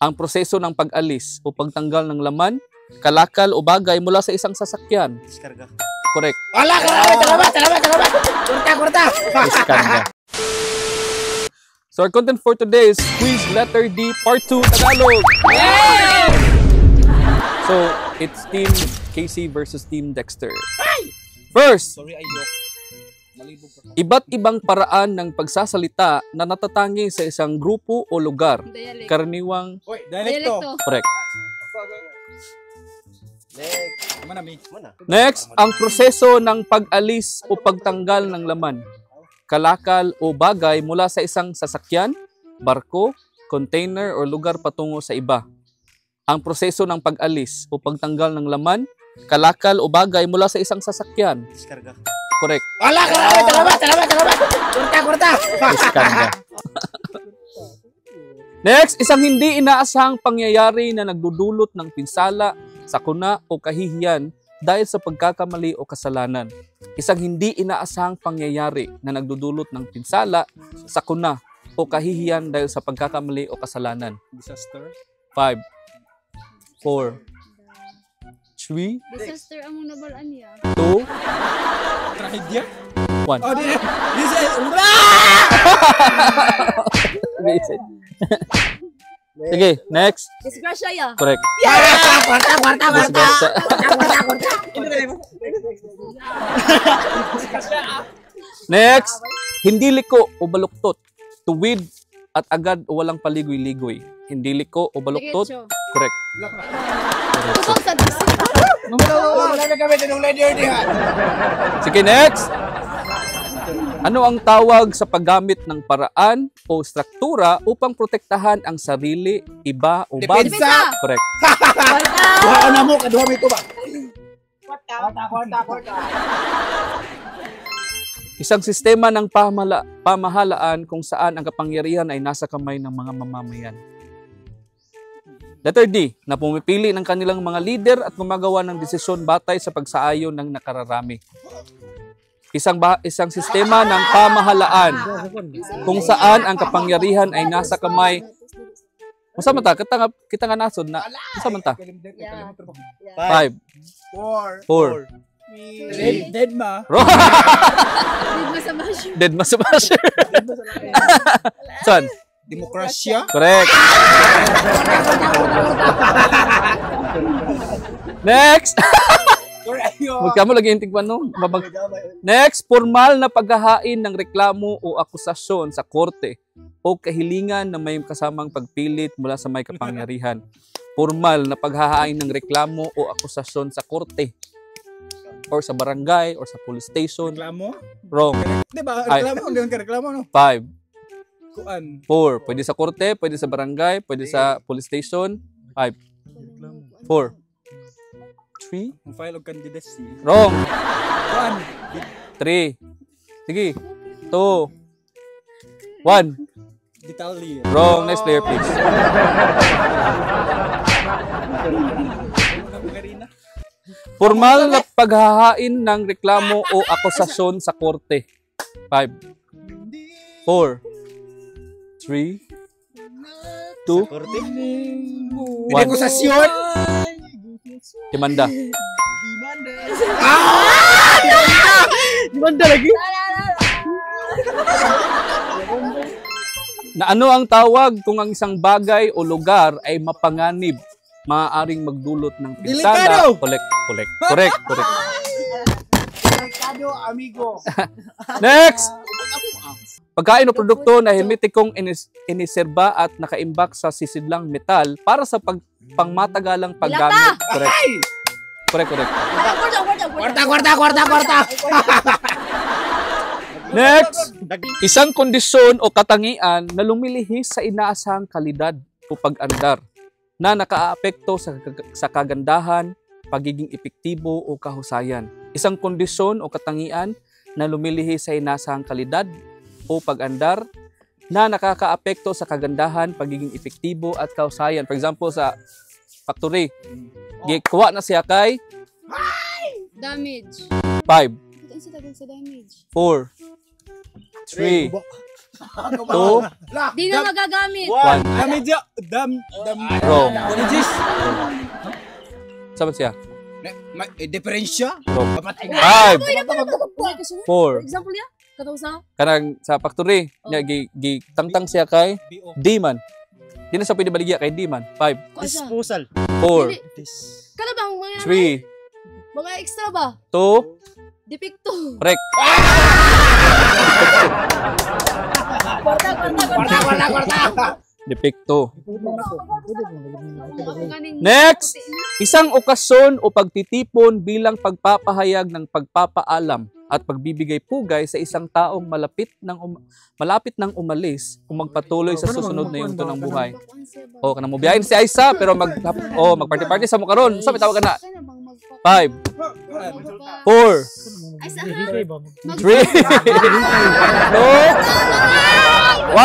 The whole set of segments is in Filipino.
Ang proseso ng pag-alis o pagtanggal ng laman, kalakal o bagay mula sa isang sasakyan. Diskarga. Correct. Wala ka! Salamat! Kurta! Diskarga. So our content for today is quiz letter D part 2 Tagalog. Yay! So it's Team Casey versus Team Dexter. First, Sorry, ayok. iba't ibang paraan ng pagsasalita na natatangi sa isang grupo o lugar. Dialect. Karaniwang Dialekto. correct. Mana? Next, ang proseso ng pag-alis o pagtanggal ng laman, kalakal o bagay mula sa isang sasakyan, barko, container o lugar patungo sa iba. Ang proseso ng pag-alis o pagtanggal ng laman, kalakal o bagay mula sa isang sasakyan. Diskarga. Correct. Wala ka! Salamat! Kurta! Diskarga. Next, isang hindi inaasahang pangyayari na nagdudulot ng pinsala, sakuna o kahihiyan dahil sa pagkakamali o kasalanan. Isang hindi inaasahang pangyayari na nagdudulot ng pinsala, sakuna o kahihiyan dahil sa pagkakamali o kasalanan. Disaster. 5, 4, 3, Disaster ang mong nabalaan niya. 2, Trahedya? 1. Oh, this is... Sige, next. Disgrasya ya. Correct. Kurta! Disgrasya. Next, hindi liko o baluktot. Tuwid at agad o walang paligoy-ligoy. Hindi liko o baluktot. Diretso. Correct. Kusog sa disik. Wala na kami tinong leader diha. Sige, next. Ano ang tawag sa paggamit ng paraan o struktura upang protektahan ang sarili, iba o bagay? Depensa. Correct. Wala na mo, kaduha mo ito ba? Kurta. Isang sistema ng pamahalaan kung saan ang kapangyarihan ay nasa kamay ng mga mamamayan. Letter D, na pumipili ng kanilang mga leader at gumagawa ng desisyon batay sa pagsaayon ng nakararami. Isang sistema ng pamahalaan kung saan ang kapangyarihan ay nasa kamay. Masama ta, kita nga nasod na. Masama ta. 5, 4, 3, Dead ma. Dead ma sa basher. Son, Demokrasya. correct. Next. Huwag ka mo lagi intigpan no? Next, formal na paghahain ng reklamo o akusasyon sa korte o kahilingan na may kasamang pagpilit mula sa may kapangyarihan. Formal na paghahain ng reklamo o akusasyon sa korte or sa barangay or sa police station. Reklamo? Wrong. Diba? Ay. Reklamo? Hindi ka reklamo, no? 5, Kuan. 4. Pwede sa korte, pwede sa barangay, pwede sa police station. 5, 4, 3. Ang file of candidacy. Wrong. Kuan. 3. Sige. 2, 1. Detalye. Wrong. Next player, please. Formal na paghahain ng reklamo o akusasyon sa korte. 5, 4, 3, 2, Korte. 1. Akusasyon. Demanda. Demanda lagi? Na ano ang tawag kung ang isang bagay o lugar ay mapanganib, maaaring magdulot ng pinsala? Delikado! Correct. Delikado, amigo. Next! Pagkain o produkto na hermetikong iniserba at nakaimbak sa sisidlang metal para sa pangmatagalang paggamit. Correct. Kwarta. Next! Isang kondisyon o katangian na lumilihis sa inaasahang kalidad o pag-andar na nakaapekto sa kagandahan, pagiging epektibo o kahusayan. Isang kondisyon o katangian na lumilihis sa inaasahang kalidad o pag-andar na nakakaapekto sa kagandahan, pagiging epektibo at kahusayan. For example, sa factory, gikuha na siya kay Damage. 5, Ito ang sa damage. 4, 3, 2, Di na magagamit. 1. Damage. Wrong. Damages. Sabat siya. Diferensya. Wrong. 5, For 4. example ya, katong sa Kanang sa factory, nya tangtang siya kay D man. Di na sa pwede baligya kay D man. 5, Disposal. 4, Kana bang mga 3, mga extra ba? 2, Depekto. correct. Depekto. Next! Isang okasyon o pagtitipon bilang pagpapahayag ng pagpapaalam at pagbibigay pugay sa isang taong malapit ng umalis kung magpatuloy sa susunod na yunto ng buhay. O, kanang mobiyahin si Aisa, pero magparty-party sa mo karon. Sa tawag ka na. 5, 4, 3, 2, 1.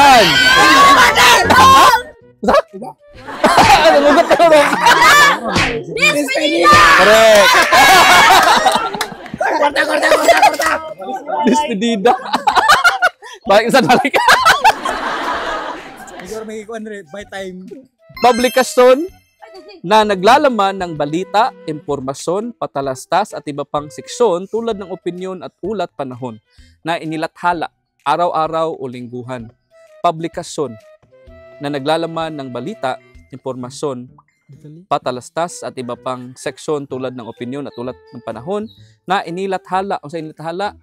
Nagugot ka na. Correct. Korta. Despedida. Balik isa balik. Siguro may ikuan rin. By time. Publikasyon na naglalaman ng balita, impormasyon, patalastas at iba pang seksyon tulad ng opinyon at ulat panahon na inilathala araw-araw o lingguhan. Publikasyon na naglalaman ng balita, impormasyon, patalastas at iba pang seksyon tulad ng opinyon at ulat ng panahon na inilathala o sa inilathala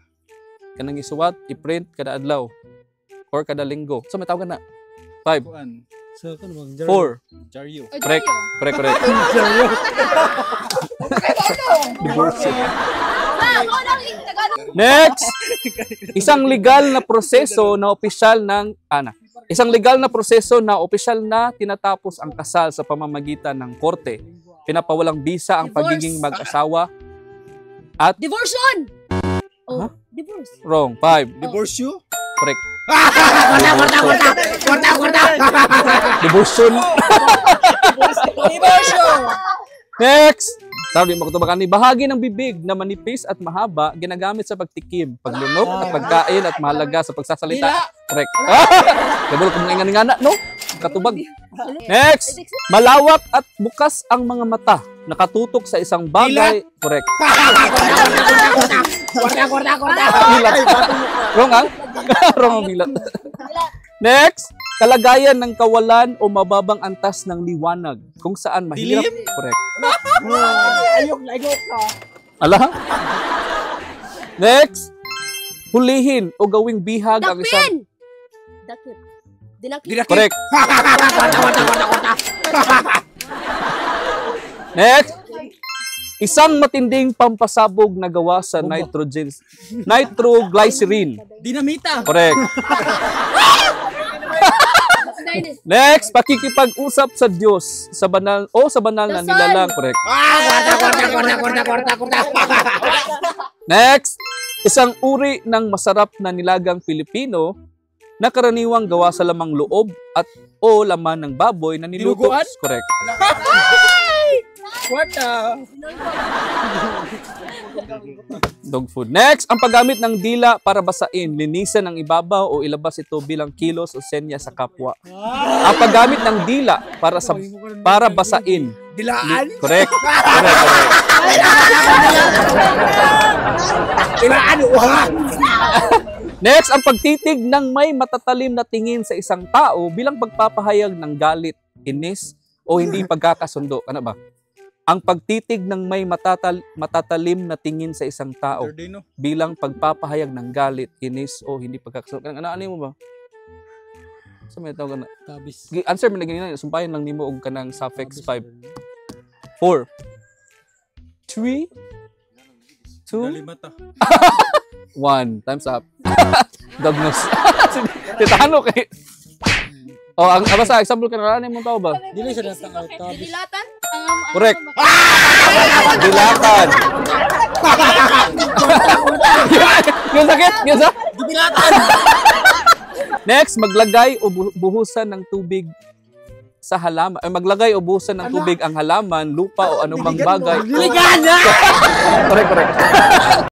kanang isuwat, i-print kada adlaw or kada linggo. So may tawag na. 5, 4, Jaryo. correct. Next, isang legal na proseso na opisyal na tinatapos ang kasal sa pamamagitan ng korte. Pinapawalang bisa ang pagiging mag-asawa at Divorceon. Oh, divorce. wrong. 5, Divorce you? correct. Korta. Devotion. Next, sabi mo kutubakan ni bahagi ng bibig na manipis at mahaba ginagamit sa pagtikim, paglunok at pagkain at mahalaga sa pagsasalita. Correct. Kabul kung ingana no? Katubag. Next, malawak at bukas ang mga mata, nakatutok sa isang bagay. Correct. Korta. Bilat. Wrong ah? Wrong ang bilat. Next, kalagayan ng kawalan o mababang antas ng liwanag kung saan mahirap. Correct. Ayok ka. Ala? Next, hulihin o gawing bihag ang isang... Dakip. Dilakip. Correct. Next, isang matinding pampasabog na gawa sa nitroglycerin. Dinamita. Correct. Next, pakikipag-usap sa Diyos sa banal na nilalang. Correct. Korta. Next, isang uri ng masarap na nilagang Pilipino na karaniwang gawa sa lamang loob at o laman ng baboy na niluto. Dinuguan? Correct. Korta. Dog food. Next, ang paggamit ng dila para basain, linisan ang ibabaw o ilabas ito bilang kilos o senya sa kapwa. Ang paggamit ng dila para basain. Dilaan. Correct. Dilaan. Next, ang pagtitig ng may matatalim na tingin sa isang tao bilang pagpapahayag ng galit, inis, o hindi pagkakasundo. Ano ba? Ang pagtitig ng may matatalim na tingin sa isang tao bilang pagpapahayag ng galit, inis, o hindi pagkakasundo. Ano mo ba? Sa may tawag na? Answer mo na ganyan. Sumpahin lang nimo og kanang suffix 5. 4, 3, 2, 1. Time's up. Dognos. Titano kay... Oh, ang sa example ka na mo tao ba? Dili siya natang Dilatan? Correct. Dilatan. Yung sakit? Yung sa? Dilatan. Next, maglagay o buhusan ng tubig sa halaman. Ay, maglagay o buhusan ng tubig ang halaman, lupa o anumang bagay. Ligan! Correct.